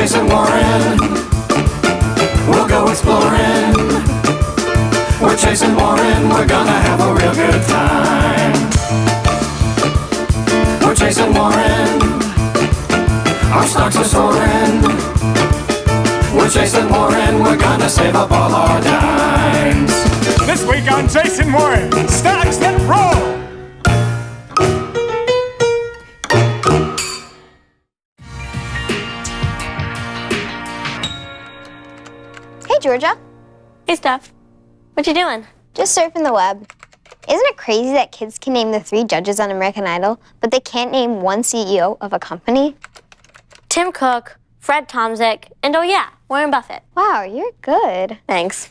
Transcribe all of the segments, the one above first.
Chasin Warren. We'll go exploring. We're chasing Warren. We're gonna have a real good time. We're chasing Warren. Our stocks are soaring. We're chasing Warren. We're gonna save up all our dimes. This week on Chasin Warren, stocks that roll. Hey, Georgia. Hey, Steph. What you doing? Just surfing the web. Isn't it crazy that kids can name the 3 judges on American Idol, but they can't name one CEO of a company? Tim Cook, Fred Tomczyk, and oh yeah, Warren Buffett. Wow, you're good. Thanks.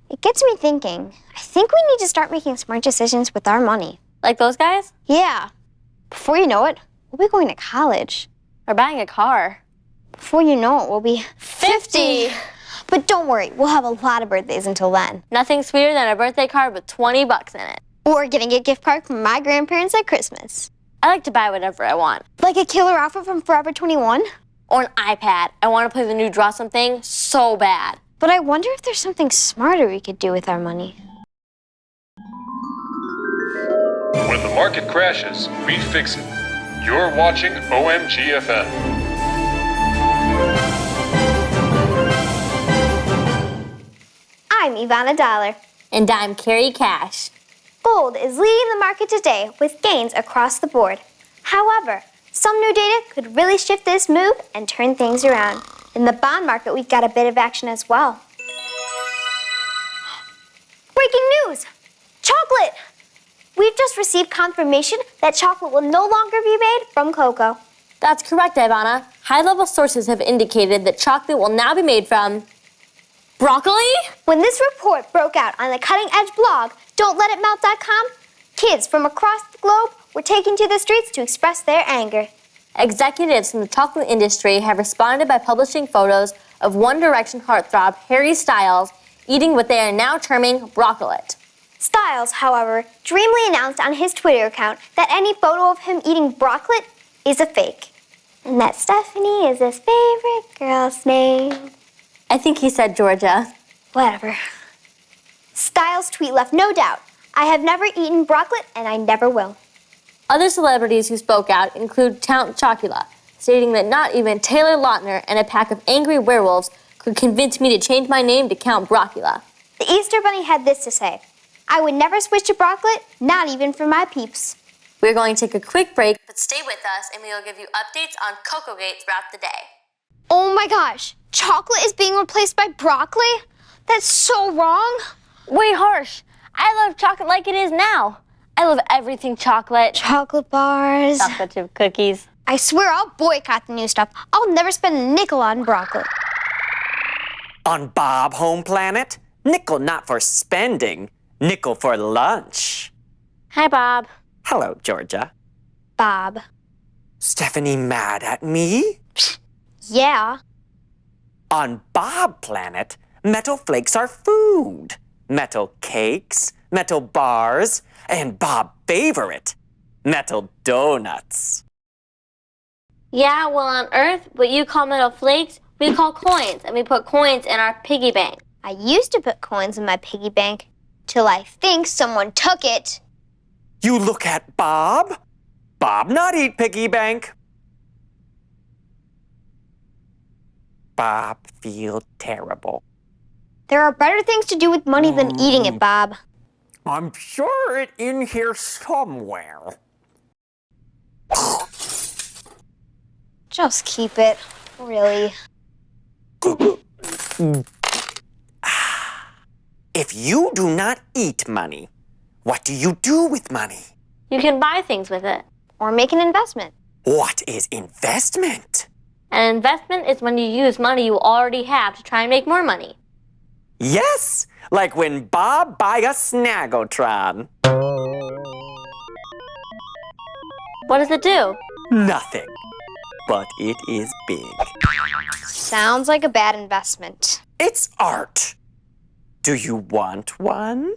It gets me thinking. I think we need to start making smart decisions with our money. Like those guys? Yeah. Before you know it, we'll be going to college. Or buying a car. Before you know it, we'll be 50! But don't worry, we'll have a lot of birthdays until then. Nothing sweeter than a birthday card with 20 bucks in it. Or getting a gift card from my grandparents at Christmas. I like to buy whatever I want. Like a killer outfit from Forever 21? Or an iPad. I want to play the new Draw Something so bad. But I wonder if there's something smarter we could do with our money. When the market crashes, we fix it. You're watching OMGFM. I'm Ivana Dollar. And I'm Carrie Cash. Gold is leading the market today with gains across the board. However, some new data could really shift this move and turn things around. In the bond market, we got a bit of action as well. Breaking news! Chocolate! We've just received confirmation that chocolate will no longer be made from cocoa. That's correct, Ivana. High-level sources have indicated that chocolate will now be made from broccoli? When this report broke out on the cutting-edge blog, don'tletitmelt.com, kids from across the globe were taken to the streets to express their anger. Executives from the chocolate industry have responded by publishing photos of One Direction heartthrob Harry Styles eating what they are now terming broccoli. Styles, however, dreamily announced on his Twitter account that any photo of him eating broccoli is a fake. And that Stephanie is his favorite girl's name. I think he said Georgia. Whatever. Styles' tweet left no doubt. I have never eaten broccoli and I never will. Other celebrities who spoke out include Count Chocula, stating that not even Taylor Lautner and a pack of angry werewolves could convince me to change my name to Count Broccula. The Easter Bunny had this to say: I would never switch to broccoli, not even for my peeps. We're going to take a quick break, but stay with us and we will give you updates on CocoaGate throughout the day. Oh my gosh, chocolate is being replaced by broccoli? That's so wrong. Way harsh. I love chocolate like it is now. I love everything chocolate. Chocolate bars. Chocolate chip cookies. I swear I'll boycott the new stuff. I'll never spend a nickel on broccoli. On Bob Home Planet, nickel not for spending, nickel for lunch. Hi, Bob. Hello, Georgia. Bob. Stephanie mad at me? Yeah. On Bob Planet, metal flakes are food. Metal cakes, metal bars, and Bob favorite, metal donuts. Yeah, well, on Earth, what you call metal flakes, we call coins, and we put coins in our piggy bank. I used to put coins in my piggy bank till I think someone took it. You look at Bob. Bob not eat piggy bank. Bob feel terrible. There are better things to do with money than eating it, Bob. I'm sure it's in here somewhere. Just keep it, really. If you do not eat money, what do you do with money? You can buy things with it. Or make an investment. What is investment? An investment is when you use money you already have to try and make more money. Yes, like when Bob buy a Snaggletron. What does it do? Nothing, but it is big. Sounds like a bad investment. It's art. Do you want one?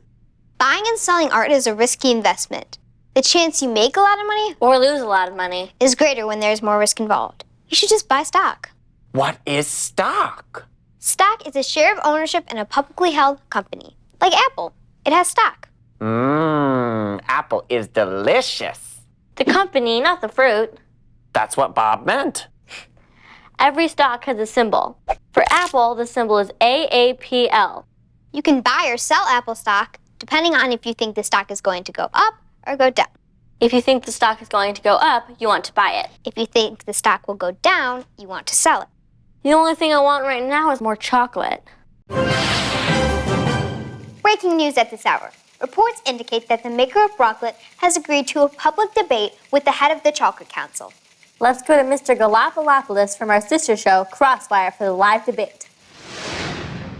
Buying and selling art is a risky investment. The chance you make a lot of money Or lose a lot of money. is greater when there's more risk involved. You should just buy stock. What is stock? Stock is a share of ownership in a publicly held company. Like Apple. It has stock. Apple is delicious. The company, not the fruit. That's what Bob meant. Every stock has a symbol. For Apple, the symbol is AAPL. You can buy or sell Apple stock depending on if you think the stock is going to go up or go down. If you think the stock is going to go up, you want to buy it. If you think the stock will go down, you want to sell it. The only thing I want right now is more chocolate. Breaking news at this hour. Reports indicate that the maker of Brocklet has agreed to a public debate with the head of the Chocolate Council. Let's go to Mr. Galapalopoulos from our sister show, Crosswire, for the live debate.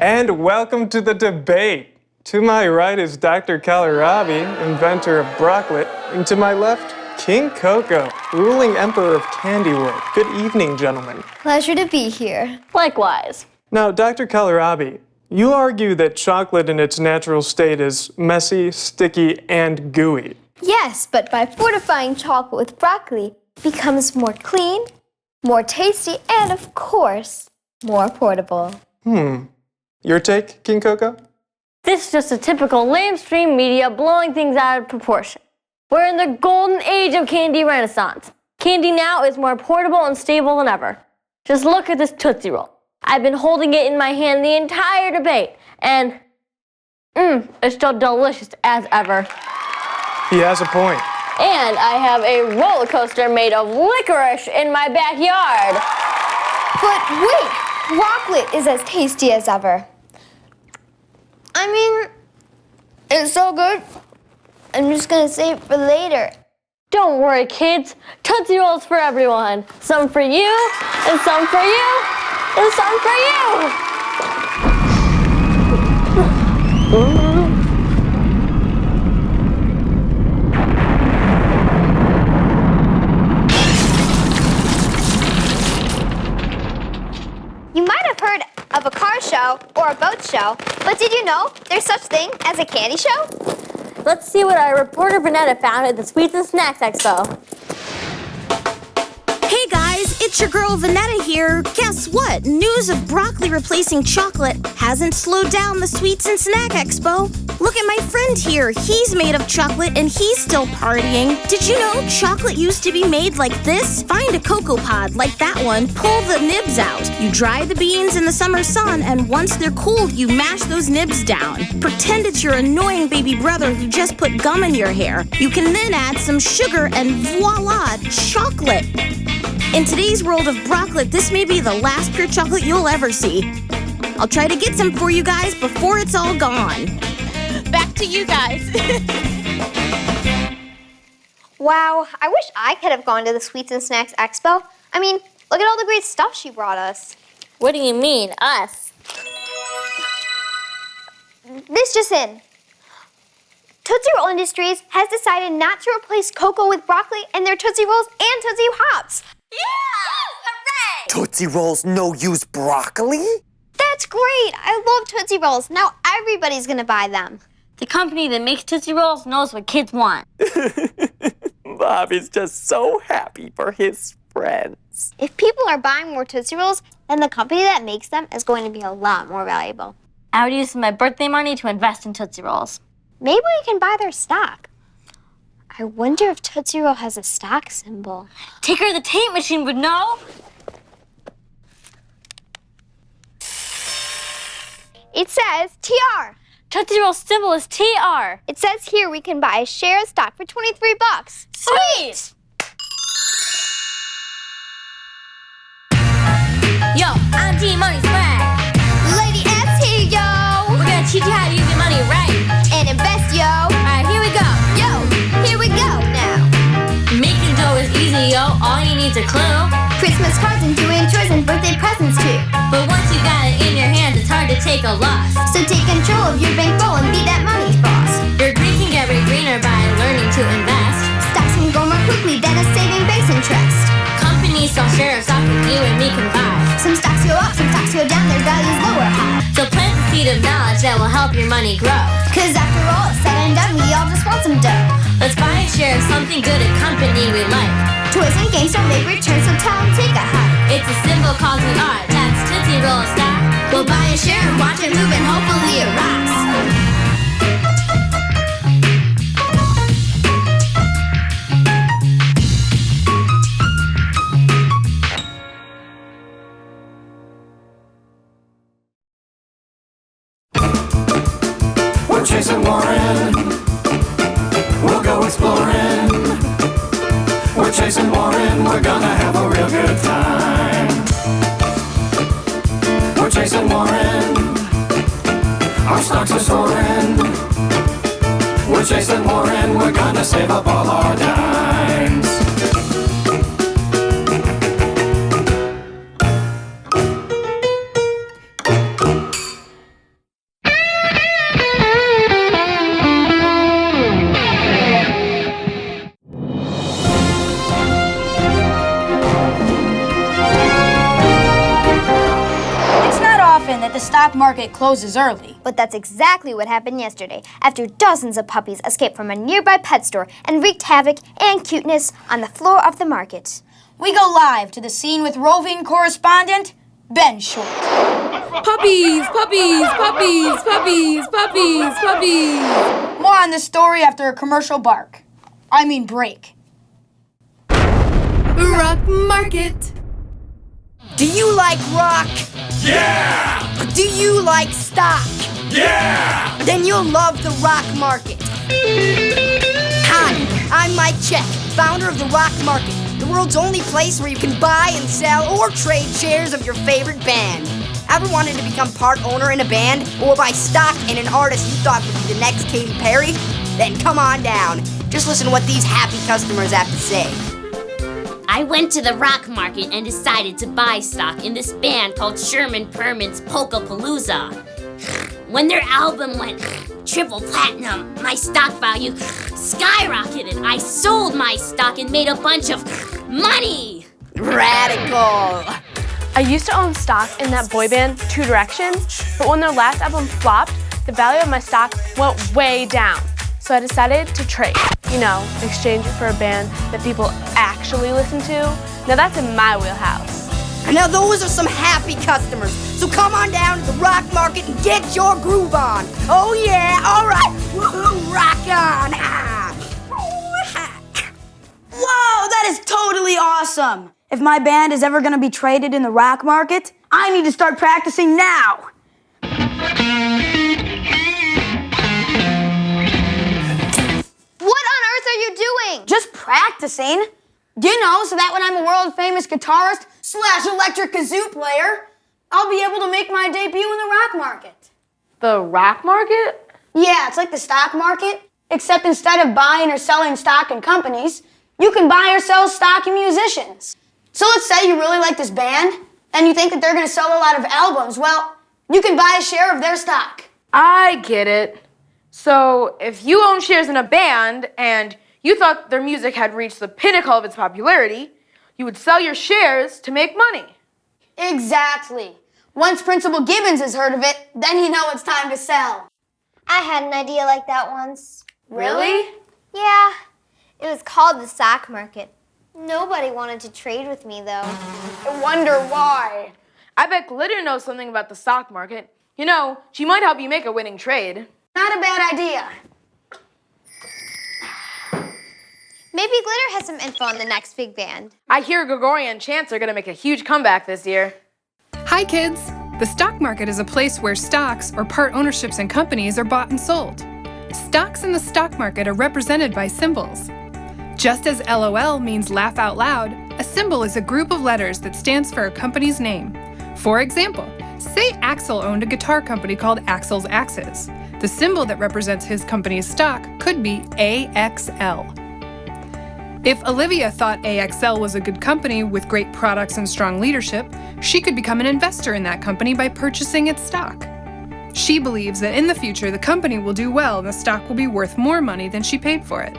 And welcome to the debate. To my right is Dr. Kalarabi, inventor of Brocklet, and to my left, King Coco, ruling emperor of Candy World. Good evening, gentlemen. Pleasure to be here. Likewise. Now, Dr. Kalarabi, you argue that chocolate in its natural state is messy, sticky, and gooey. Yes, but by fortifying chocolate with broccoli, it becomes more clean, more tasty, and of course, more portable. Your take, King Coco? This is just a typical lamestream media blowing things out of proportion. We're in the golden age of candy renaissance. Candy now is more portable and stable than ever. Just look at this Tootsie Roll. I've been holding it in my hand the entire debate, and it's still delicious as ever. He has a point. And I have a roller coaster made of licorice in my backyard. But wait, Brocklet is as tasty as ever. I mean, it's so good. I'm just gonna save it for later. Don't worry, kids. Tootsie Rolls for everyone. Some for you, and some for you, and some for you. You might have heard of a car show or a boat show, but did you know there's such thing as a candy show? Let's see what our reporter Vanetta found at the Sweets and Snacks Expo. Hey guys, it's your girl Vanetta here. Guess what? News of broccoli replacing chocolate hasn't slowed down the Sweets and Snack Expo. Look at my friend here. He's made of chocolate and he's still partying. Did you know chocolate used to be made like this? Find a cocoa pod like that one, pull the nibs out. You dry the beans in the summer sun, and once they're cooled, you mash those nibs down. Pretend it's your annoying baby brother who just put gum in your hair. You can then add some sugar and voila, chocolate. In today's world of Brocklet, this may be the last pure chocolate you'll ever see. I'll try to get some for you guys before it's all gone. Back to you guys. Wow, I wish I could have gone to the Sweets and Snacks Expo. I mean, look at all the great stuff she brought us. What do you mean, us? This just in. Tootsie Roll Industries has decided not to replace cocoa with broccoli in their Tootsie Rolls and Tootsie Hops. Yeah! Hooray! Tootsie Rolls no use broccoli? That's great. I love Tootsie Rolls. Now everybody's gonna buy them. The company that makes Tootsie Rolls knows what kids want. Bob is just so happy for his friends. If people are buying more Tootsie Rolls, then the company that makes them is going to be a lot more valuable. I would use my birthday money to invest in Tootsie Rolls. Maybe we can buy their stock. I wonder if Tootsie Roll has a stock symbol. Ticker the tape machine would know. It says TR. Tootsie Roll's symbol is TR. It says here we can buy a share of stock for $23. Sweet! Yo, I'm Team Money Swag. Lady S here, yo. We're gonna teach you how to use your money right. And invest, yo. Alright, here we go. Yo, here we go now. Making dough is easy, yo. All you need's a clue. Christmas cards and doing chores and birthday presents too. But once you got it in your hands, it's hard to take a loss. So take control of your bankroll and be that money's boss. Your green can get greener by learning to invest. Stocks can go more quickly than a saving base interest. Companies sell shares of stock that you and me can buy. Some stocks go up, some stocks go down, their values low or high. So plant the seed of knowledge that will help your money grow. Cause after all it's said and done, we all just want some dough. Let's buy a share of something good, a company we like. Toys and games don't make returns, so tell them take a hike. It's a symbol Google calls me art. That's Tootsie Roll Stock. We'll buy a share and watch it move and hopefully it rocks. We're chasing Warren. We'll go exploring. We're chasing Warren. We're gonna have a real good time. We're chasing Warren. Our stocks are soaring. We're chasing Warren. We're gonna save up all our dimes. That the stock market closes early. But that's exactly what happened yesterday after dozens of puppies escaped from a nearby pet store and wreaked havoc and cuteness on the floor of the market. We go live to the scene with roving correspondent Ben Short. Puppies, puppies, puppies, puppies, puppies, puppies. More on this story after a commercial break. Rock market. Do you like rock? Yeah! Do you like stock? Yeah! Then you'll love the rock market. Hi, I'm Mike Check, founder of the Rock Market, the world's only place where you can buy and sell or trade shares of your favorite band. Ever wanted to become part owner in a band or buy stock in an artist you thought would be the next Katy Perry? Then come on down. Just listen to what these happy customers have to say. I went to the rock market and decided to buy stock in this band called Sherman Perman's Polka-Palooza. When their album went triple platinum, my stock value skyrocketed. I sold my stock and made a bunch of money. Radical. I used to own stock in that boy band, Two Directions, but when their last album flopped, the value of my stock went way down. So I decided to trade. Exchange it for a band that people actually listen to. Now that's in my wheelhouse. Now those are some happy customers. So come on down to the rock market and get your groove on. Oh yeah, all right. Woohoo, rock on. Whoa, that is totally awesome. If my band is ever going to be traded in the rock market, I need to start practicing now. What on earth are you doing? Just practicing. So that when I'm a world-famous guitarist / electric kazoo player, I'll be able to make my debut in the rock market. The rock market? Yeah, it's like the stock market, except instead of buying or selling stock in companies, you can buy or sell stock in musicians. So let's say you really like this band, and you think that they're going to sell a lot of albums. Well, you can buy a share of their stock. I get it. So if you own shares in a band and you thought their music had reached the pinnacle of its popularity, you would sell your shares to make money. Exactly. Once Principal Gibbons has heard of it, then you know it's time to sell. I had an idea like that once. Really? Yeah. It was called the stock market. Nobody wanted to trade with me, though. I wonder why. I bet Glitter knows something about the stock market. She might help you make a winning trade. Not a bad idea. Maybe Glitter has some info on the next big band. I hear Gregory and Chance are going to make a huge comeback this year. Hi, kids. The stock market is a place where stocks or part ownerships in companies are bought and sold. Stocks in the stock market are represented by symbols. Just as LOL means laugh out loud, a symbol is a group of letters that stands for a company's name. For example, say Axel owned a guitar company called Axel's Axes. The symbol that represents his company's stock could be AXL. If Olivia thought AXL was a good company with great products and strong leadership, she could become an investor in that company by purchasing its stock. She believes that in the future the company will do well and the stock will be worth more money than she paid for it.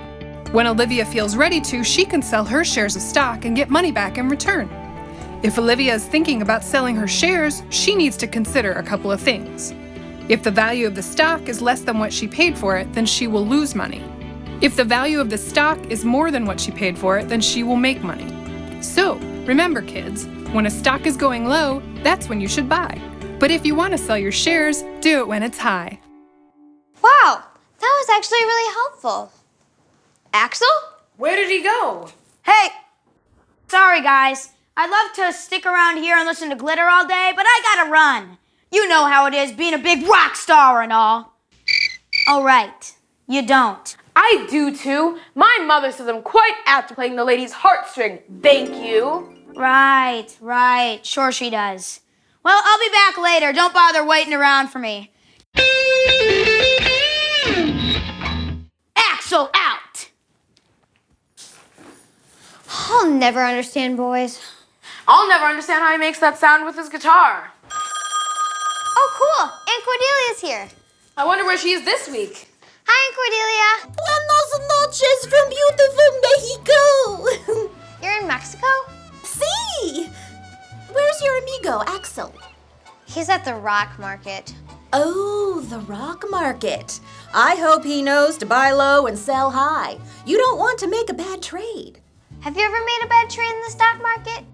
When Olivia feels ready to, she can sell her shares of stock and get money back in return. If Olivia is thinking about selling her shares, she needs to consider a couple of things. If the value of the stock is less than what she paid for it, then she will lose money. If the value of the stock is more than what she paid for it, then she will make money. So, remember kids, When a stock is going low, that's when you should buy. But if you want to sell your shares, do it when it's high. Wow, that was actually really helpful. Axel? Where did he go? Hey! Sorry, guys. I'd love to stick around here and listen to glitter all day, but I gotta run. You know how it is, being a big rock star and all. Oh, right. You don't. I do too. My mother says I'm quite apt to playing the lady's heartstring. Thank you. Right. Sure she does. Well, I'll be back later. Don't bother waiting around for me. Axel out! I'll never understand boys. I'll never understand how he makes that sound with his guitar. Oh, cool. Aunt Cordelia's here. I wonder where she is this week. Hi, Aunt Cordelia. Buenas noches from beautiful Mexico. You're in Mexico? See? Where's your amigo, Axel? He's at the rock market. Oh, the rock market. I hope he knows to buy low and sell high. You don't want to make a bad trade. Have you ever made a bad trade in the stock market?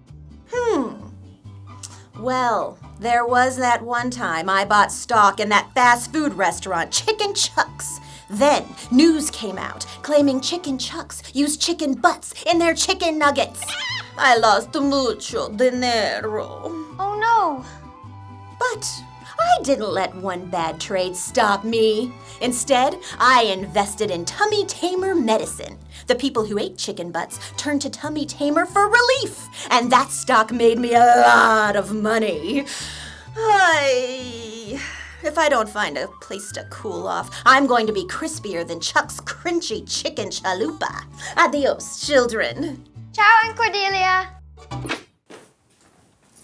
Well, there was that one time I bought stock in that fast food restaurant, Chicken Chuck's. Then news came out claiming Chicken Chuck's used chicken butts in their chicken nuggets. I lost mucho dinero. Oh no. But I didn't let one bad trade stop me. Instead, I invested in tummy tamer medicine. The people who ate chicken butts turned to tummy tamer for relief, and that stock made me a lot of money. If I don't find a place to cool off, I'm going to be crispier than Chuck's crunchy chicken chalupa. Adios, children. Ciao, Aunt Cordelia.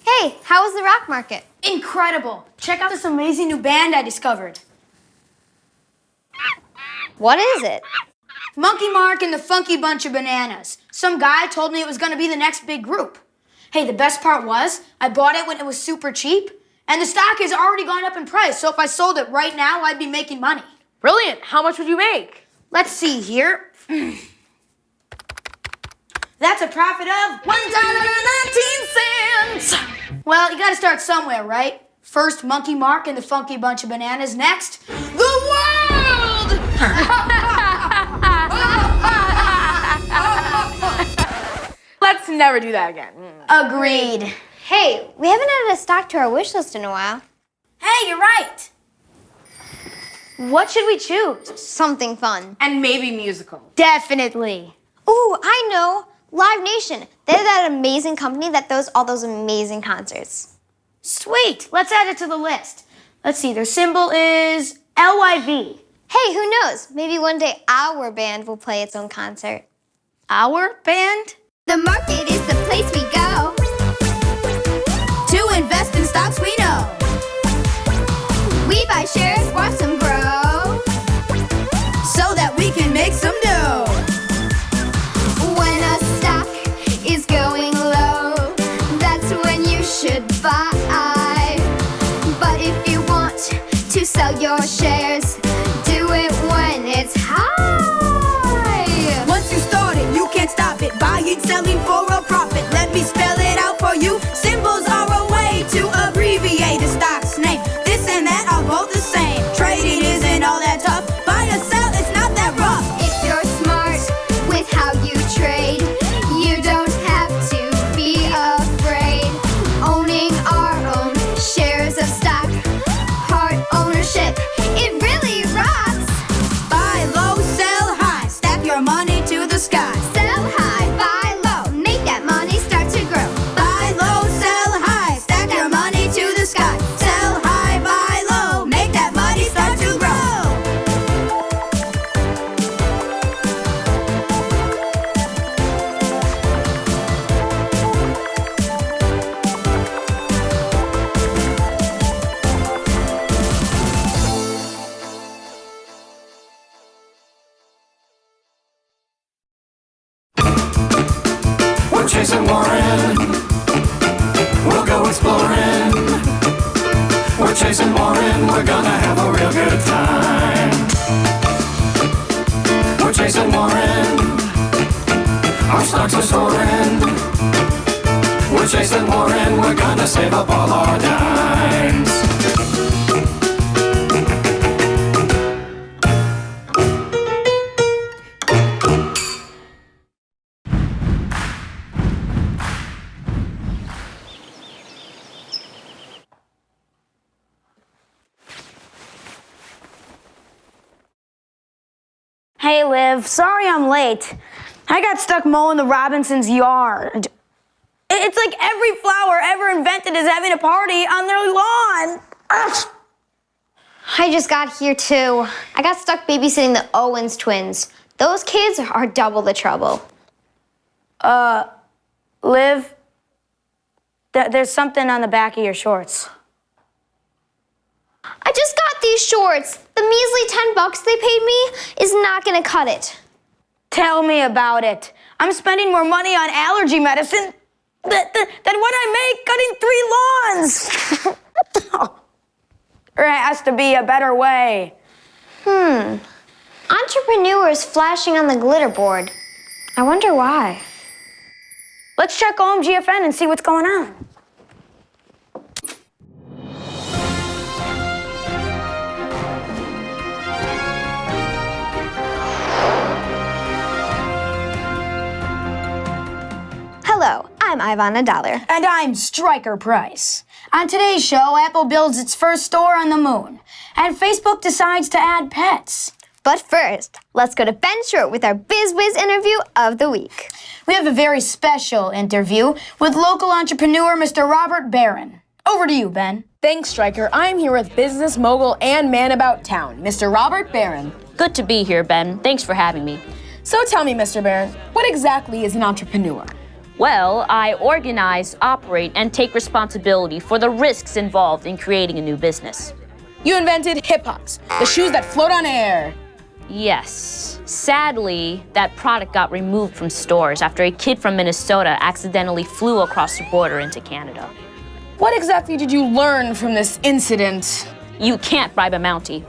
Hey, how was the rock market? Incredible. Check out this amazing new band I discovered. What is it? Monkey Mark and the Funky Bunch of Bananas. Some guy told me it was going to be the next big group. Hey, the best part was, I bought it when it was super cheap, and the stock has already gone up in price, so if I sold it right now, I'd be making money. Brilliant. How much would you make? Let's see here. That's a profit of $1.19. Well, you gotta start somewhere, right? First, Monkey Mark and the Funky Bunch of Bananas. Next, the world! Let's never do that again. Agreed. Hey, we haven't added a stock to our wish list in a while. Hey, you're right. What should we choose? Something fun. And maybe musical. Definitely. Ooh, I know. Live Nation. They're that amazing company that throws all those amazing concerts. Sweet. Let's add it to the list. Let's see, their symbol is LYV. Hey, who knows? Maybe one day our band will play its own concert. Our band? The market is the place we go To invest in stocks we know. We buy shares, watch them grow So that we can make some dough. When a stock is going low, that's when you should buy. But if you want to sell your shares, do it when it's high. Once you start it, you can't stop it. Buying, selling for a profit. Let me spell it out for you. Symbols are a way to abbreviate a stock's name. This and that are both the same. Trading isn't all that tough. Buy or sell, it's not that rough. If you're smart with how you trade, you don't have to be afraid. Owning our own shares of stock, part ownership, it really rocks. Buy low, sell high. Stack your money to the sky. Sell high, buy low, make that money start to grow. Buy low, sell high. Stack your money to the sky. Sell high, buy low. Make that money start to grow. We're chasing Warren. We'll go exploring. We're chasing Warren. We're gonna have a real good time. We're chasing Warren. Our stocks are soaring. We're chasing Warren. gonna save up all our dimes. Hey, Liv, sorry I'm late. I got stuck mowing the Robinsons' yard. It's like every flower ever invented is having a party on their lawn. Ugh. I just got here too. I got stuck babysitting the Owens twins. Those kids are double the trouble. Liv, there's something on the back of your shorts. I just got these shorts. The measly $10 they paid me is not gonna cut it. Tell me about it. I'm spending more money on allergy medicine than what I make cutting 3 lawns. There has to be a better way. Entrepreneurs flashing on the glitter board. I wonder why. Let's check OMGFN and see what's going on. Hello, I'm Ivana Dollar. And I'm Striker Price. On today's show, Apple builds its first store on the moon, and Facebook decides to add pets. But first, let's go to Ben Short with our BizWiz interview of the week. We have a very special interview with local entrepreneur Mr. Robert Barron. Over to you, Ben. Thanks, Striker. I'm here with business mogul and man about town, Mr. Robert Barron. Good to be here, Ben. Thanks for having me. So tell me, Mr. Barron, what exactly is an entrepreneur? Well, I organize, operate, and take responsibility for the risks involved in creating a new business. You invented hip-hops, the shoes that float on air. Yes. Sadly, that product got removed from stores after a kid from Minnesota accidentally flew across the border into Canada. What exactly did you learn from this incident? You can't bribe a Mountie.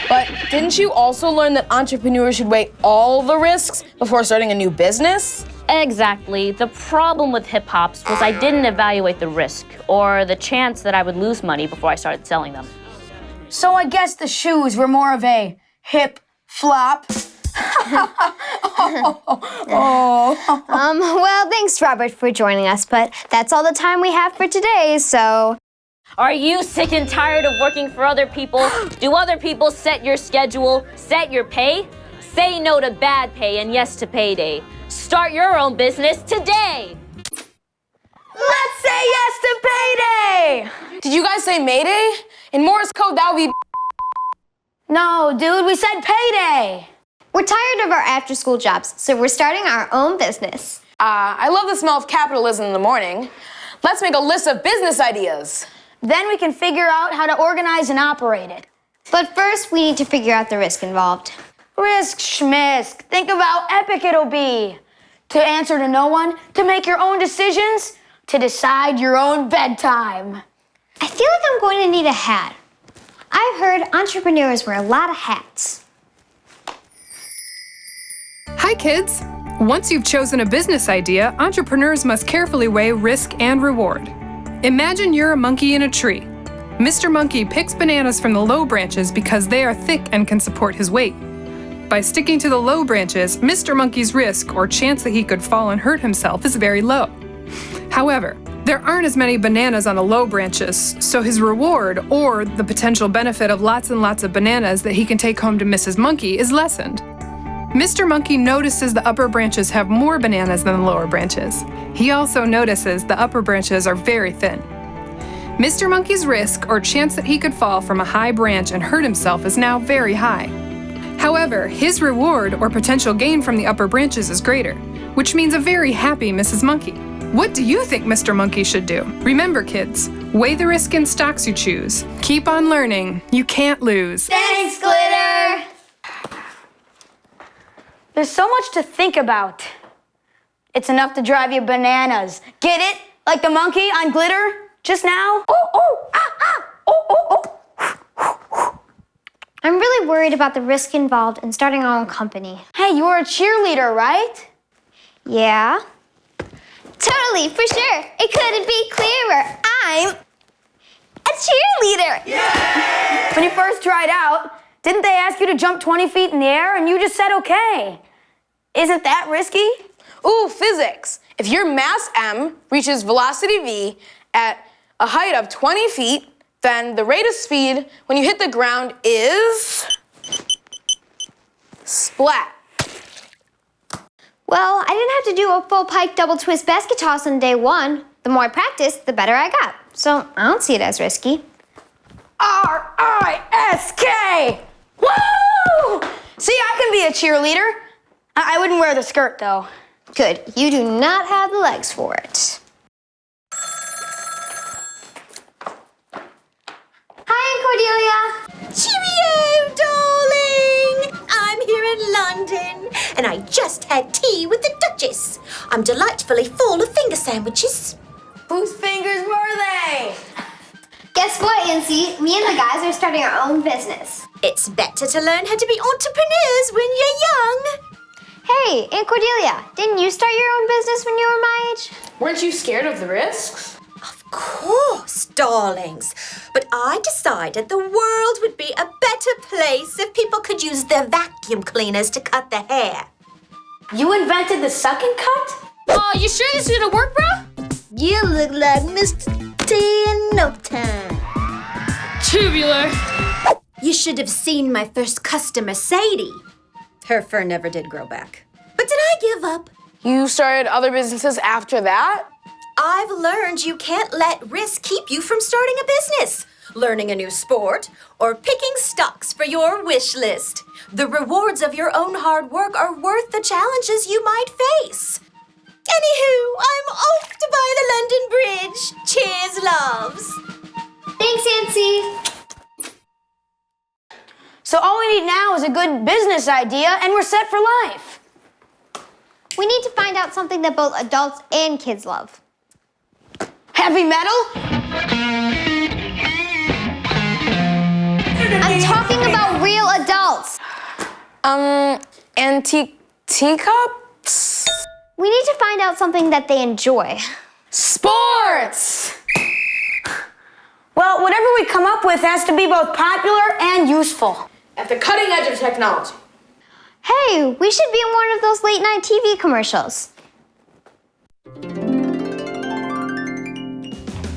But didn't you also learn that entrepreneurs should weigh all the risks before starting a new business? Exactly. The problem with hip-hops was I didn't evaluate the risk or the chance that I would lose money before I started selling them. So I guess the shoes were more of a hip flop. Well, thanks, Robert, for joining us, but that's all the time we have for today, so... Are you sick and tired of working for other people? Do other people set your schedule, set your pay? Say no to bad pay and yes to payday. Start your own business today! Let's say yes to payday! Did you guys say Mayday? In Morse code, that would be... No, dude, we said payday! We're tired of our after-school jobs, so we're starting our own business. I love the smell of capitalism in the morning. Let's make a list of business ideas. Then we can figure out how to organize and operate it. But first, we need to figure out the risk involved. Risk schmisk. Think of how epic it'll be. To answer to no one, to make your own decisions, to decide your own bedtime. I feel like I'm going to need a hat. I've heard entrepreneurs wear a lot of hats. Hi, kids. Once you've chosen a business idea, entrepreneurs must carefully weigh risk and reward. Imagine you're a monkey in a tree. Mr. Monkey picks bananas from the low branches because they are thick and can support his weight. By sticking to the low branches, Mr. Monkey's risk or chance that he could fall and hurt himself is very low. However, there aren't as many bananas on the low branches, so his reward, or the potential benefit of lots and lots of bananas that he can take home to Mrs. Monkey, is lessened. Mr. Monkey notices the upper branches have more bananas than the lower branches. He also notices the upper branches are very thin. Mr. Monkey's risk, or chance that he could fall from a high branch and hurt himself, is now very high. However, his reward, or potential gain from the upper branches, is greater, which means a very happy Mrs. Monkey. What do you think Mr. Monkey should do? Remember, kids, weigh the risk in stocks you choose. Keep on learning. You can't lose. Thanks, Glitter! There's so much to think about. It's enough to drive you bananas. Get it? Like the monkey on Glitter just now? I'm really worried about the risk involved in starting our own company. Hey, you were a cheerleader, right? Yeah. Totally, for sure. It couldn't be clearer. I'm a cheerleader. When you first tried out, didn't they ask you to jump 20 feet in the air and you just said okay? Isn't that risky? Ooh, physics. If your mass m reaches velocity v at a height of 20 feet, then the rate of speed when you hit the ground is... splat. Well, I didn't have to do a full pike double twist basket toss on day one. The more I practiced, the better I got. So I don't see it as risky. R-I-S-K! Woo! See, I can be a cheerleader. I wouldn't wear the skirt, though. Good. You do not have the legs for it. Hi, Cordelia. Cheerio, darling! I'm here in London, and I just had tea with the Duchess. I'm delightfully full of finger sandwiches. Whose fingers were they? Guess what, Nancy? Me and the guys are starting our own business. It's better to learn how to be entrepreneurs when you're young. Hey, Aunt Cordelia, didn't you start your own business when you were my age? Weren't you scared of the risks? Of course, darlings. But I decided the world would be a better place if people could use their vacuum cleaners to cut their hair. You invented the suck and cut? Oh, you sure this is gonna work, bro? You look like Mr. T in no time. Tubular. You should have seen my first customer, Sadie. Her fur never did grow back. But did I give up? You started other businesses after that? I've learned you can't let risk keep you from starting a business, learning a new sport, or picking stocks for your wish list. The rewards of your own hard work are worth the challenges you might face. Anywho, I'm off to buy the London Bridge. Cheers, loves. Thanks, Nancy. So all we need now is a good business idea, and we're set for life. We need to find out something that both adults and kids love. Heavy metal? I'm talking about real adults. Antique teacups? We need to find out something that they enjoy. Sports! Well, whatever we come up with has to be both popular and useful. At the cutting edge of technology. Hey, we should be in one of those late-night TV commercials.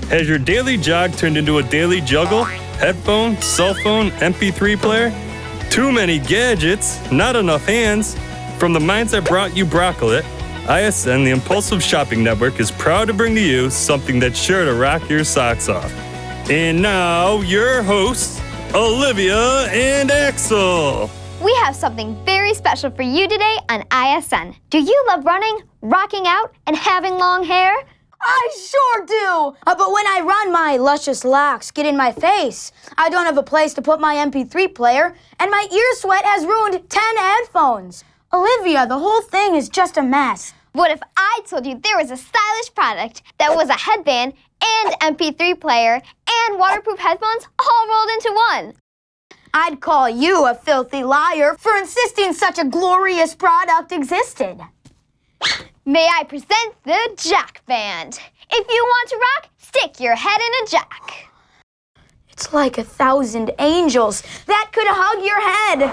Has your daily jog turned into a daily juggle? Headphone, cell phone, MP3 player? Too many gadgets, not enough hands. From the minds that brought you Broccoli, ISN, the Impulsive Shopping Network, is proud to bring to you something that's sure to rock your socks off. And now, your hosts, Olivia and Axel. We have something very special for you today on ISN. Do you love running, rocking out, and having long hair? I sure do! But when I run, my luscious locks get in my face. I don't have a place to put my MP3 player, and my ear sweat has ruined 10 headphones. Olivia, the whole thing is just a mess. What if I told you there was a stylish product that was a headband and MP3 player and waterproof headphones all rolled into one? I'd call you a filthy liar for insisting such a glorious product existed. May I present the Jack Band. If you want to rock, stick your head in a jack. It's like 1,000 angels that could hug your head.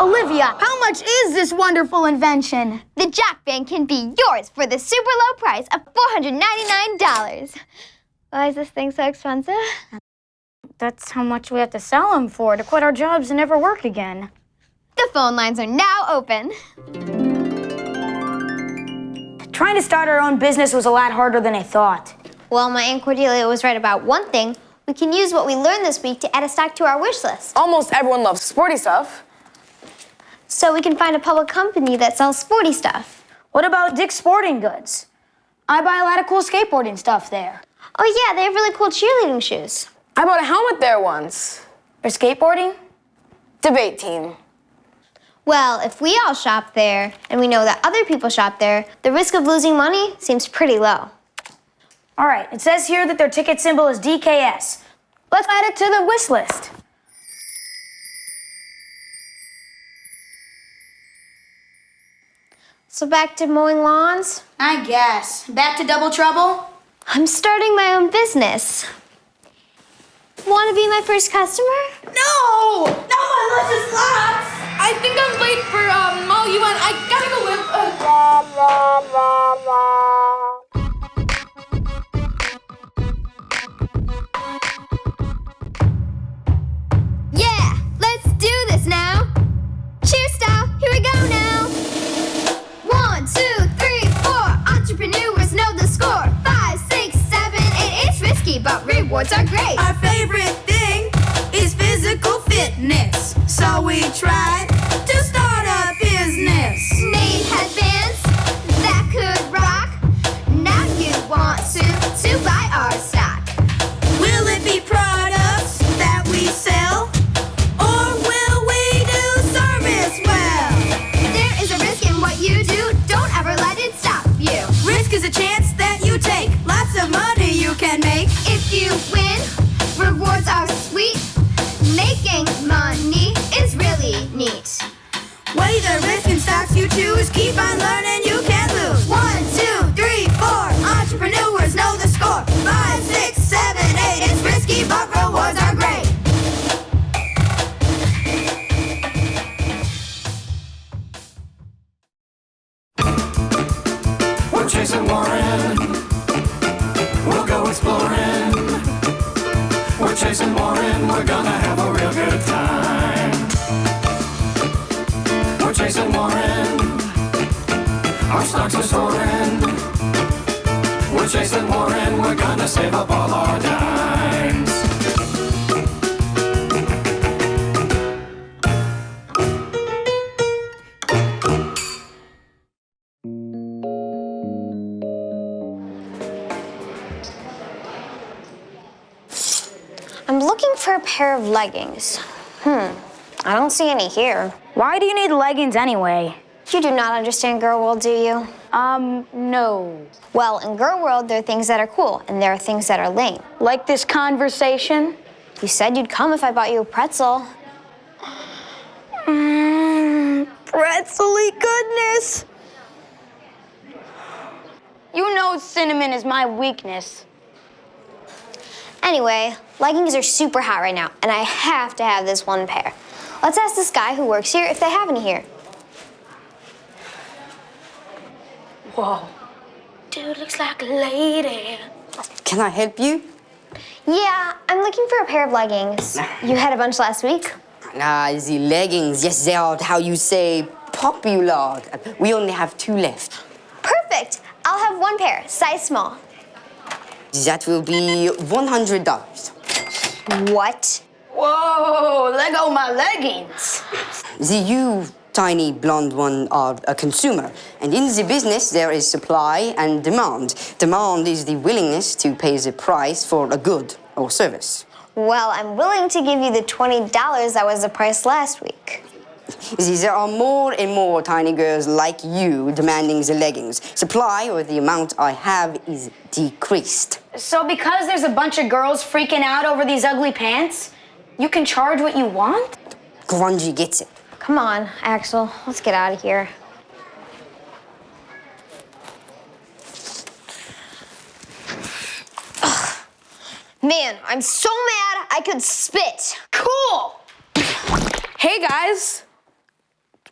Olivia, how much is this wonderful invention? The Jack Band can be yours for the super low price of $499. Why is this thing so expensive? That's how much we have to sell them for to quit our jobs and never work again. The phone lines are now open. Trying to start our own business was a lot harder than I thought. Well, my Aunt Cordelia was right about one thing. We can use what we learned this week to add a stock to our wish list. Almost everyone loves sporty stuff. So we can find a public company that sells sporty stuff. What about Dick's Sporting Goods? I buy a lot of cool skateboarding stuff there. Oh yeah, they have really cool cheerleading shoes. I bought a helmet there once. For skateboarding? Debate team. Well, if we all shop there, and we know that other people shop there, the risk of losing money seems pretty low. All right, it says here that their ticket symbol is DKS. Let's add it to the wish list. So back to mowing lawns? I guess. Back to double trouble? I'm starting my own business. Want to be my first customer? No! Not my luscious locks! I think I'm late for mow you and I gotta go with. Yeah, let's do this now. Cheers, style. Here we go now. 1, 2, 3, 4. Entrepreneurs know the score. 5, 6, 7, 8. It's risky, but rewards are great. Our favorite thing is physical fitness. So we tried to start a business. Made headbands that could rock. Now you want to buy our stock. Will it be products that we sell? Or will we do service well? There is a risk in what you do. Don't ever let it stop you. Risk is a chance that you take. Lots of money you can make. If you win, rewards are sweet. Making money is really neat. Weigh the risk and stocks you choose. Keep on learning, you can't lose. 1, 2, 3, 4. Entrepreneurs know the score. 5, 6, 7, 8. It's risky, but rewards are great. We're chasing Warren. We'll go exploring. We're chasing Warren. We're gonna have a real good time. We're chasing Warren. Our stocks are soaring. We're chasing Warren. We're gonna save up all our dimes. I'm looking for a pair of leggings. I don't see any here. Why do you need leggings anyway? You do not understand girl world, do you? No. Well, in girl world, there are things that are cool, and there are things that are lame. Like this conversation? You said you'd come if I bought you a pretzel. Pretzely goodness! You know cinnamon is my weakness. Anyway, leggings are super hot right now, and I have to have this one pair. Let's ask this guy who works here if they have any here. Whoa. Dude looks like a lady. Can I help you? Yeah, I'm looking for a pair of leggings. You had a bunch last week? The leggings, yes, they are how you say popular. We only have 2 left. Perfect. I'll have one pair, size small. That will be $100. What? Whoa, let go my leggings. You, tiny blonde one, are a consumer. And in the business, there is supply and demand. Demand is the willingness to pay the price for a good or service. Well, I'm willing to give you the $20 that was the price last week. There are more and more tiny girls like you demanding the leggings. Supply, or the amount I have, is decreased. So because there's a bunch of girls freaking out over these ugly pants, you can charge what you want? Grungy gets it. Come on, Axel, let's get out of here. Ugh. Man, I'm so mad I could spit. Cool! Hey guys,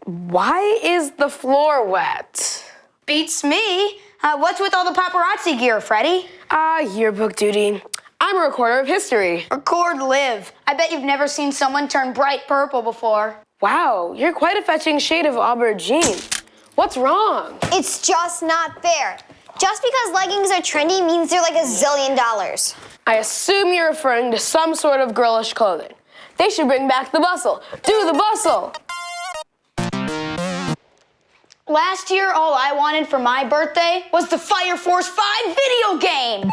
why is the floor wet? Beats me. What's with all the paparazzi gear, Freddie? Yearbook duty. I'm a recorder of history. Record live. I bet you've never seen someone turn bright purple before. Wow, you're quite a fetching shade of aubergine. What's wrong? It's just not fair. Just because leggings are trendy means they're like $1 zillion. I assume you're referring to some sort of girlish clothing. They should bring back the bustle. Do the bustle! Last year, all I wanted for my birthday was the Fire Force 5 video game.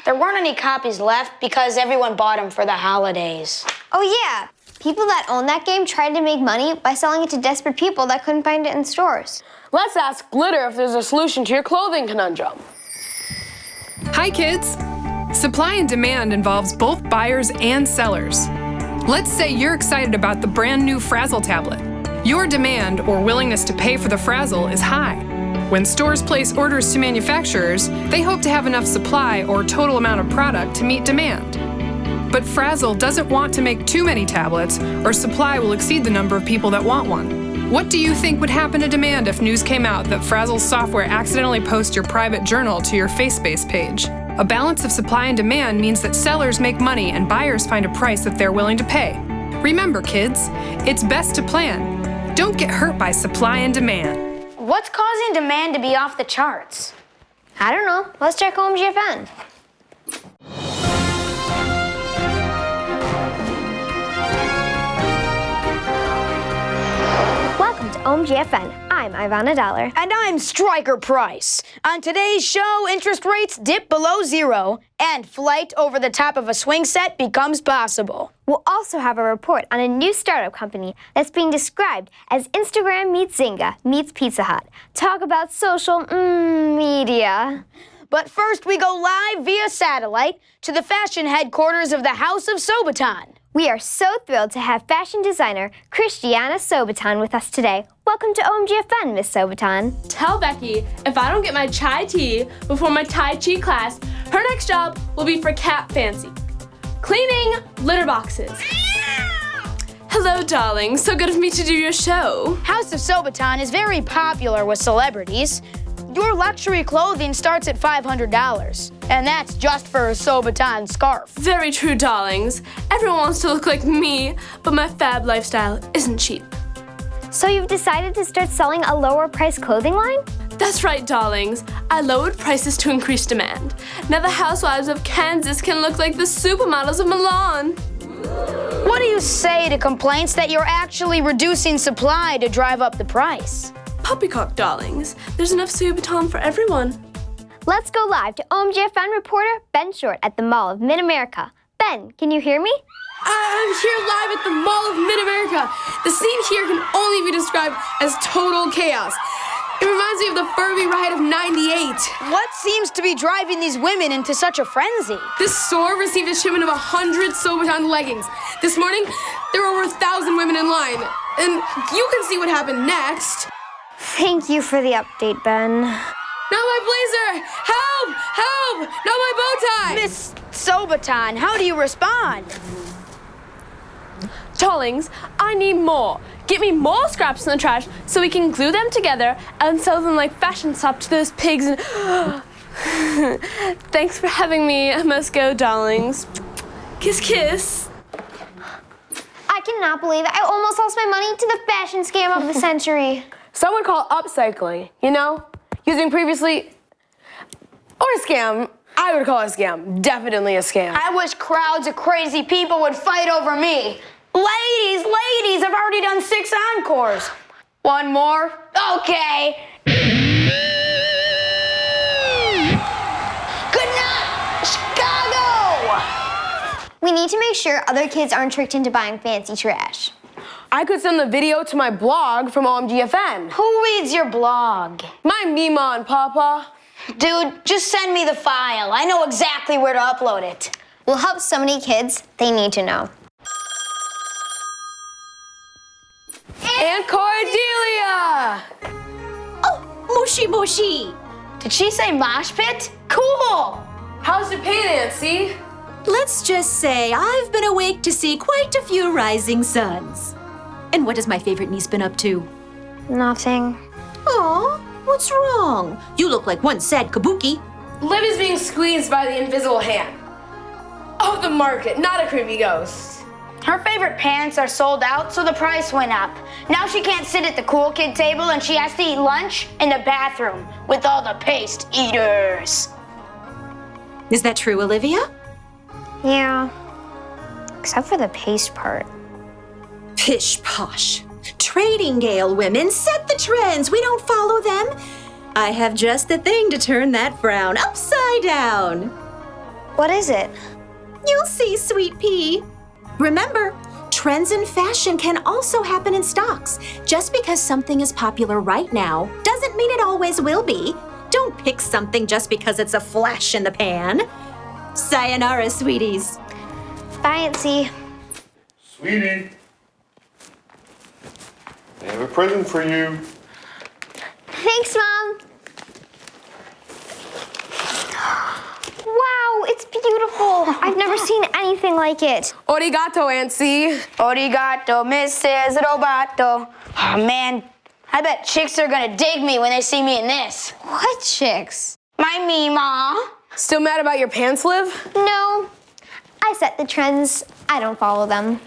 There weren't any copies left because everyone bought them for the holidays. Oh yeah, people that own that game tried to make money by selling it to desperate people that couldn't find it in stores. Let's ask Glitter if there's a solution to your clothing conundrum. Hi, kids. Supply and demand involves both buyers and sellers. Let's say you're excited about the brand new Frazzle tablet. Your demand or willingness to pay for the frazzle is high. When stores place orders to manufacturers, they hope to have enough supply or total amount of product to meet demand. But Frazzle doesn't want to make too many tablets, or supply will exceed the number of people that want one. What do you think would happen to demand if news came out that Frazzle's software accidentally posts your private journal to your FaceBase page? A balance of supply and demand means that sellers make money and buyers find a price that they're willing to pay. Remember, kids, it's best to plan. Don't get hurt by supply and demand. What's causing demand to be off the charts? I don't know. Let's check OMGFN. Welcome to OMGFN. I'm Ivana Dollar. And I'm Striker Price. On today's show, interest rates dip below zero and flight over the top of a swing set becomes possible. We'll also have a report on a new startup company that's being described as Instagram meets Zynga meets Pizza Hut. Talk about social media. But first, we go live via satellite to the fashion headquarters of the House of Sobaton. We are so thrilled to have fashion designer Christiana Sobaton with us today. Welcome to OMGFN, Miss Sobaton. Tell Becky if I don't get my chai tea before my Tai Chi class, her next job will be for Cat Fancy. Cleaning litter boxes. Hello, darling. So good of me to do your show. House of Sobaton is very popular with celebrities. Your luxury clothing starts at $500, and that's just for a Sobaton scarf. Very true, darlings. Everyone wants to look like me, but my fab lifestyle isn't cheap. So you've decided to start selling a lower price clothing line? That's right, darlings. I lowered prices to increase demand. Now the housewives of Kansas can look like the supermodels of Milan. What do you say to complaints that you're actually reducing supply to drive up the price? Poppycock, darlings. There's enough Sobaton for everyone. Let's go live to OMGFN reporter Ben Short at the Mall of Mid-America. Ben, can you hear me? I'm here live at the Mall of Mid-America. The scene here can only be described as total chaos. It reminds me of the Furby ride of '98. What seems to be driving these women into such a frenzy? This store received a shipment of 100 Sobaton leggings. This morning, there were over 1,000 women in line. And you can see what happened next. Thank you for the update, Ben. Not my blazer! Help! Help! Not my bow tie! Miss Sobaton, how do you respond? Darlings, I need more. Get me more scraps in the trash so we can glue them together and sell them like fashion sop to those pigs. Thanks for having me. I must go, darlings. Kiss, kiss. I cannot believe it. I almost lost my money to the fashion scam of the century. Some would call it upcycling, you know? Using previously, or a scam. I would call it a scam. Definitely a scam. I wish crowds of crazy people would fight over me. Ladies, I've already done 6 encores. One more? Okay. Good night, Chicago! We need to make sure other kids aren't tricked into buying fancy trash. I could send the video to my blog from OMGFN. Who reads your blog? My Mima and Papa. Dude, just send me the file. I know exactly where to upload it. We'll help so many kids, they need to know. And Cordelia! Oh, Moshi Moshi! Did she say mosh pit? Cool! How's your pay, Nancy? Let's just say I've been awake to see quite a few rising suns. And what has my favorite niece been up to? Nothing. Aw, what's wrong? You look like one sad kabuki. Libby's being squeezed by the invisible hand. Of the market, not a creepy ghost. Her favorite pants are sold out, so the price went up. Now she can't sit at the cool kid table and she has to eat lunch in the bathroom with all the paste eaters. Is that true, Olivia? Yeah, except for the paste part. Pish posh. Tradingale women set the trends. We don't follow them. I have just the thing to turn that frown upside down. What is it? You'll see, sweet pea. Remember, trends in fashion can also happen in stocks. Just because something is popular right now doesn't mean it always will be. Don't pick something just because it's a flash in the pan. Sayonara, sweeties. Bye, Auntie. Sweetie. I have a present for you. Thanks, Mom. Wow, it's beautiful. I've never seen anything like it. Origato, Auntie. Origato, Mrs. Roboto. Oh, man, I bet chicks are gonna dig me when they see me in this. What chicks? My Mima. Still mad about your pants, Liv? No. I set the trends. I don't follow them.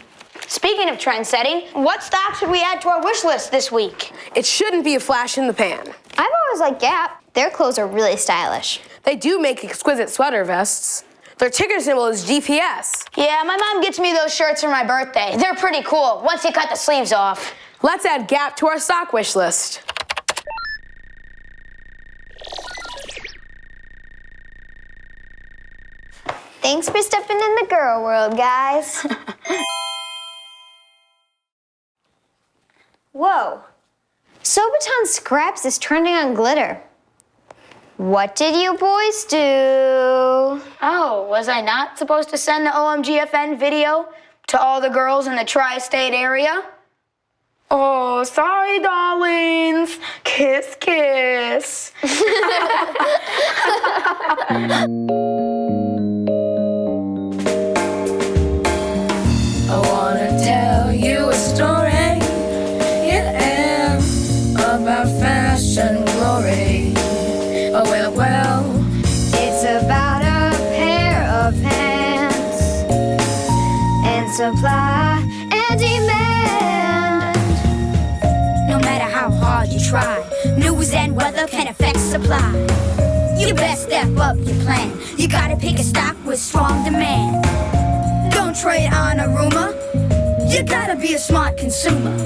Speaking of trend setting, what stock should we add to our wish list this week? It shouldn't be a flash in the pan. I've always liked Gap. Their clothes are really stylish. They do make exquisite sweater vests. Their ticker symbol is GPS. Yeah, my mom gets me those shirts for my birthday. They're pretty cool once you cut the sleeves off. Let's add Gap to our stock wish list. Thanks for stepping in the girl world, guys. Whoa. Sobaton Scraps is trending on Glitter. What did you boys do? Oh, was I not supposed to send the OMGFN video to all the girls in the tri-state area? Oh, sorry, darlings. Kiss, kiss. I wanna tell you a story. It is about fashion glory. Oh, well, It's about a pair of pants and supply and demand. No matter how hard you try, news and weather can affect supply. You best step up your plan. You gotta pick a stock with strong demand. Don't trade on a rumor. You gotta be a smart consumer.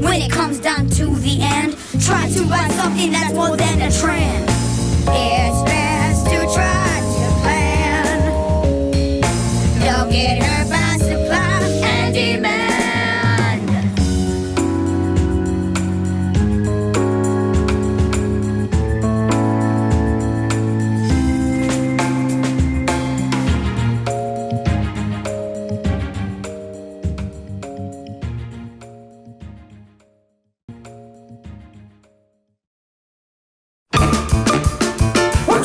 When it comes down to the end, try to buy something that's more than a trend. It's best to try to plan. Don't get hurt by supply and demand.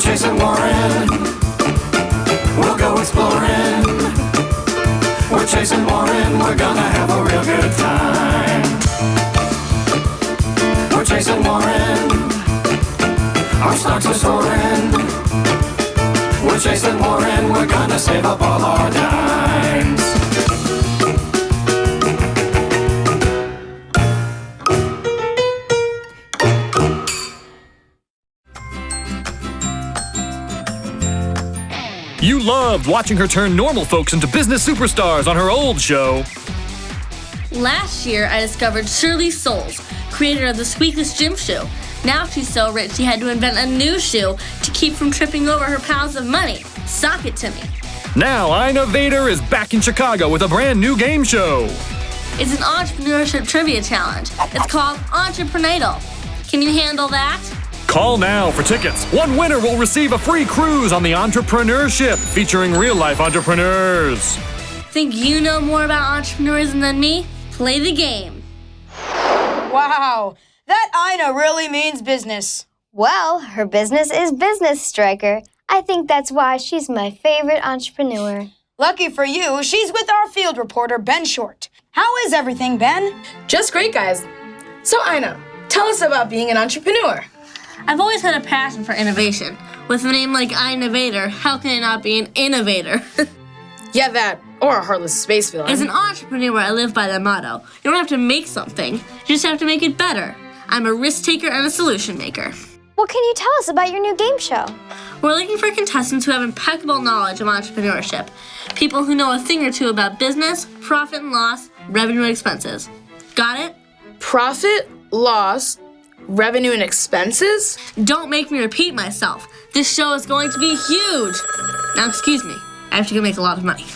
we're chasing Warren. We'll go exploring. We're chasing Warren. We're gonna have a real good time. We're chasing Warren. Our stocks are soaring. We're chasing Warren. We're gonna save up all our dimes. You loved watching her turn normal folks into business superstars on her old show. Last year, I discovered Shirley Souls, creator of the Squeakless Gym Shoe. Now she's so rich she had to invent a new shoe to keep from tripping over her piles of money. Sock it to me. Now Ina Vader is back in Chicago with a brand new game show. It's an entrepreneurship trivia challenge. It's called Entreprenatal. Can you handle that? Call now for tickets. One winner will receive a free cruise on the Entrepreneurship featuring real-life entrepreneurs. Think you know more about entrepreneurism than me? Play the game. Wow, that Ina really means business. Well, her business is business, Striker. I think that's why she's my favorite entrepreneur. Lucky for you, she's with our field reporter, Ben Short. How is everything, Ben? Just great, guys. So, Ina, tell us about being an entrepreneur. I've always had a passion for innovation. With a name like Ina Vader, how can I not be an innovator? Yeah, that, or a heartless space villain. As an entrepreneur, I live by that motto. You don't have to make something, you just have to make it better. I'm a risk taker and a solution maker. What can you tell us about your new game show? We're looking for contestants who have impeccable knowledge of entrepreneurship. People who know a thing or two about business, profit and loss, revenue and expenses. Got it? Profit, loss, revenue and expenses? Don't make me repeat myself. This show is going to be huge. Now, excuse me. I have to go make a lot of money.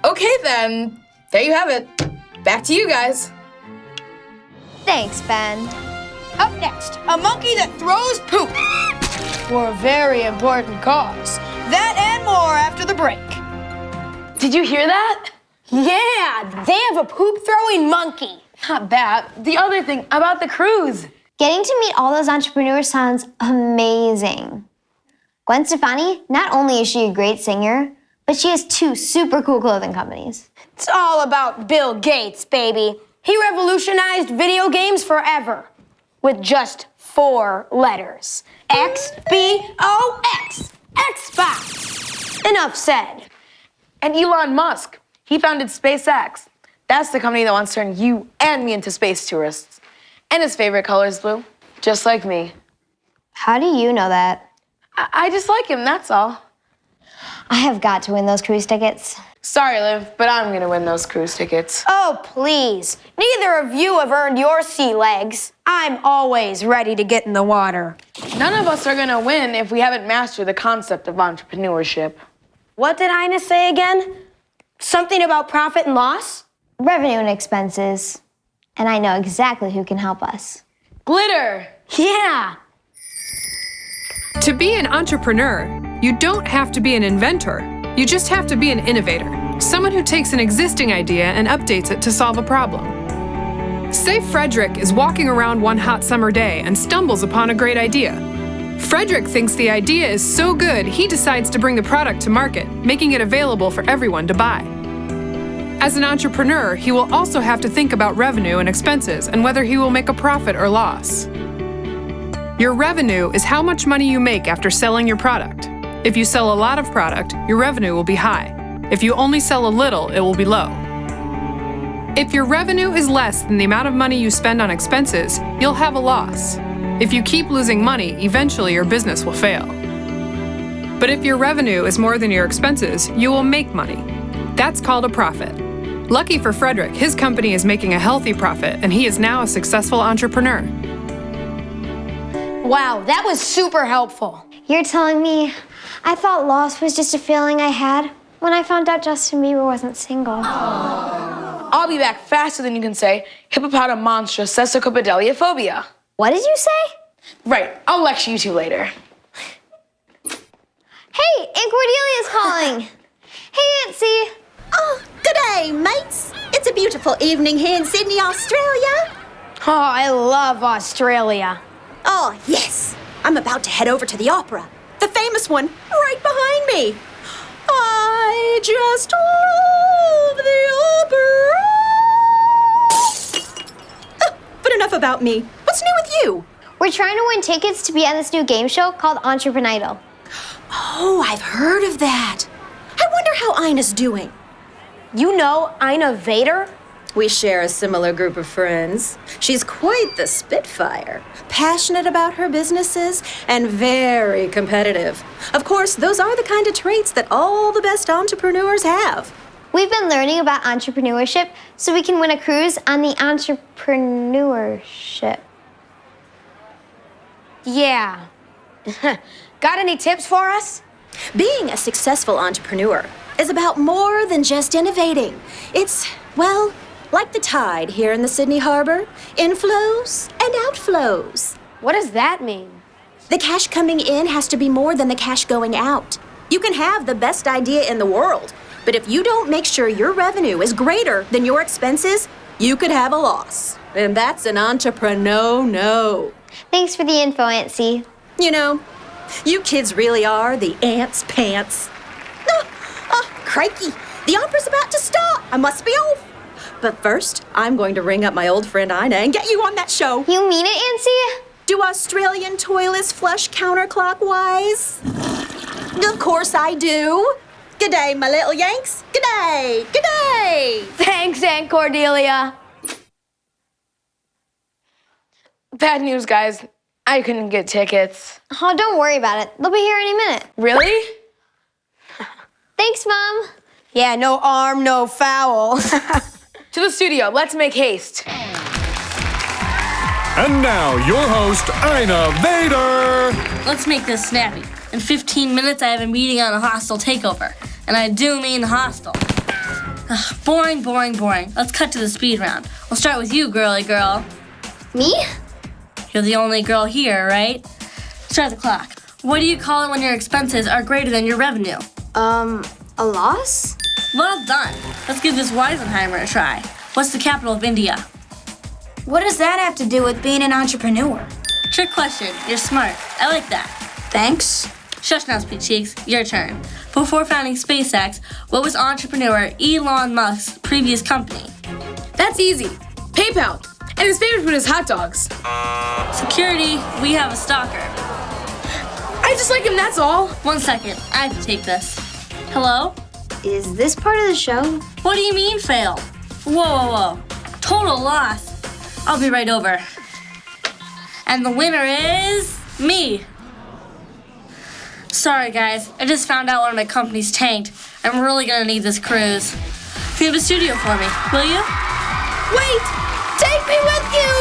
Okay then. There you have it. Back to you guys. Thanks, Ben. Up next, a monkey that throws poop for a very important cause. That and more after the break. Did you hear that? Yeah, they have a poop-throwing monkey. Not that. The other thing about the cruise. Getting to meet all those entrepreneurs sounds amazing. Gwen Stefani, not only is she a great singer, but she has 2 super cool clothing companies. It's all about Bill Gates, baby. He revolutionized video games forever with just 4 letters. X-B-O-X. Xbox. Enough said. And Elon Musk. He founded SpaceX. That's the company that wants to turn you and me into space tourists. And his favorite color is blue, just like me. How do you know that? I just like him, that's all. I have got to win those cruise tickets. Sorry, Liv, but I'm gonna win those cruise tickets. Oh, please. Neither of you have earned your sea legs. I'm always ready to get in the water. None of us are gonna win if we haven't mastered the concept of entrepreneurship. What did Ina say again? Something about profit and loss? Revenue and expenses. And I know exactly who can help us. Glitter! Yeah! To be an entrepreneur, you don't have to be an inventor. You just have to be an innovator. Someone who takes an existing idea and updates it to solve a problem. Say Frederick is walking around one hot summer day and stumbles upon a great idea. Frederick thinks the idea is so good, he decides to bring the product to market, making it available for everyone to buy. As an entrepreneur, he will also have to think about revenue and expenses and whether he will make a profit or loss. Your revenue is how much money you make after selling your product. If you sell a lot of product, your revenue will be high. If you only sell a little, it will be low. If your revenue is less than the amount of money you spend on expenses, you'll have a loss. If you keep losing money, eventually your business will fail. But if your revenue is more than your expenses, you will make money. That's called a profit. Lucky for Frederick, his company is making a healthy profit, and he is now a successful entrepreneur. Wow, that was super helpful. You're telling me I thought loss was just a feeling I had when I found out Justin Bieber wasn't single. I'll be back faster than you can say hippopotamonstra. What did you say? Right, I'll lecture you two later. Hey, Aunt Cordelia's calling. Hey, Auntie. Oh, good day, mates. It's a beautiful evening here in Sydney, Australia. Oh, I love Australia. Oh, yes. I'm about to head over to the opera. The famous one right behind me. I just love the opera. But enough about me. What's new with you? We're trying to win tickets to be on this new game show called Entrepreneur Idol. Oh, I've heard of that. I wonder how Ina's doing. You know Ina Vader? We share a similar group of friends. She's quite the spitfire, passionate about her businesses, and very competitive. Of course, those are the kind of traits that all the best entrepreneurs have. We've been learning about entrepreneurship so we can win a cruise on the entrepreneurship. Yeah. Got any tips for us? Being a successful entrepreneur is about more than just innovating. It's, well, like the tide here in the Sydney Harbor, inflows and outflows. What does that mean? The cash coming in has to be more than the cash going out. You can have the best idea in the world, but if you don't make sure your revenue is greater than your expenses, you could have a loss. And that's an entrepreneur no. Thanks for the info, Auntie. You know, you kids really are the ants' pants. Oh, crikey, the opera's about to start. I must be off. But first, I'm going to ring up my old friend Ina and get you on that show. You mean it, Auntie? Do Australian toilets flush counterclockwise? Of course I do. G'day, my little Yanks. G'day, g'day. Thanks, Aunt Cordelia. Bad news, guys. I couldn't get tickets. Oh, don't worry about it. They'll be here any minute. Really? Thanks, Mom. Yeah, no arm, no foul. To the studio. Let's make haste. And now, your host, Ina Vader. Let's make this snappy. In 15 minutes, I have a meeting on a hostile takeover. And I do mean hostile. Boring, boring, boring. Let's cut to the speed round. We'll start with you, girly girl. Me? You're the only girl here, right? Start the clock. What do you call it when your expenses are greater than your revenue? A loss? Well done. Let's give this Weisenheimer a try. What's the capital of India? What does that have to do with being an entrepreneur? Trick question. You're smart. I like that. Thanks. Shush now, Speed Cheeks. Your turn. Before founding SpaceX, what was entrepreneur Elon Musk's previous company? That's easy. PayPal. And his favorite food is hot dogs. Security, we have a stalker. I just like him, that's all. 1 second. I have to take this. Hello? Is this part of the show? What do you mean, fail? Whoa. Total loss. I'll be right over. And the winner is me. Sorry, guys. I just found out one of my companies tanked. I'm really gonna need this cruise. Clean the studio for me, will you? Wait! Take me with you!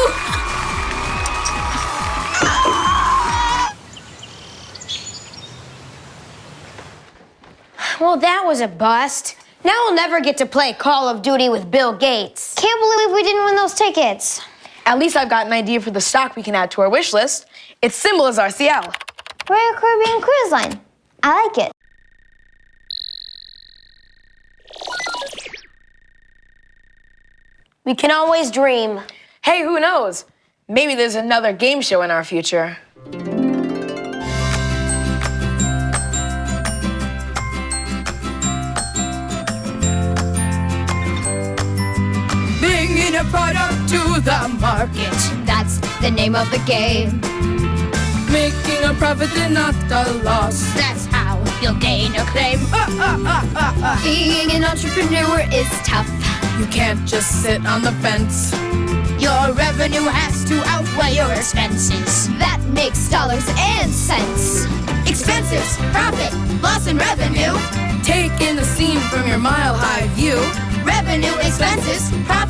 Well, that was a bust. Now we'll never get to play Call of Duty with Bill Gates. Can't believe we didn't win those tickets. At least I've got an idea for the stock we can add to our wish list. Its symbol is RCL. Royal Caribbean Cruise Line. I like it. We can always dream. Hey, who knows? Maybe there's another game show in our future. Bringing a product to the market. That's the name of the game. Making a profit and not a loss. That's how you'll gain a claim. Being an entrepreneur is tough. You can't just sit on the fence. Your revenue has to outweigh your expenses. That makes dollars and cents. Expenses, profit, loss, and revenue. Take in the scene from your mile-high view. Revenue, expenses, profit.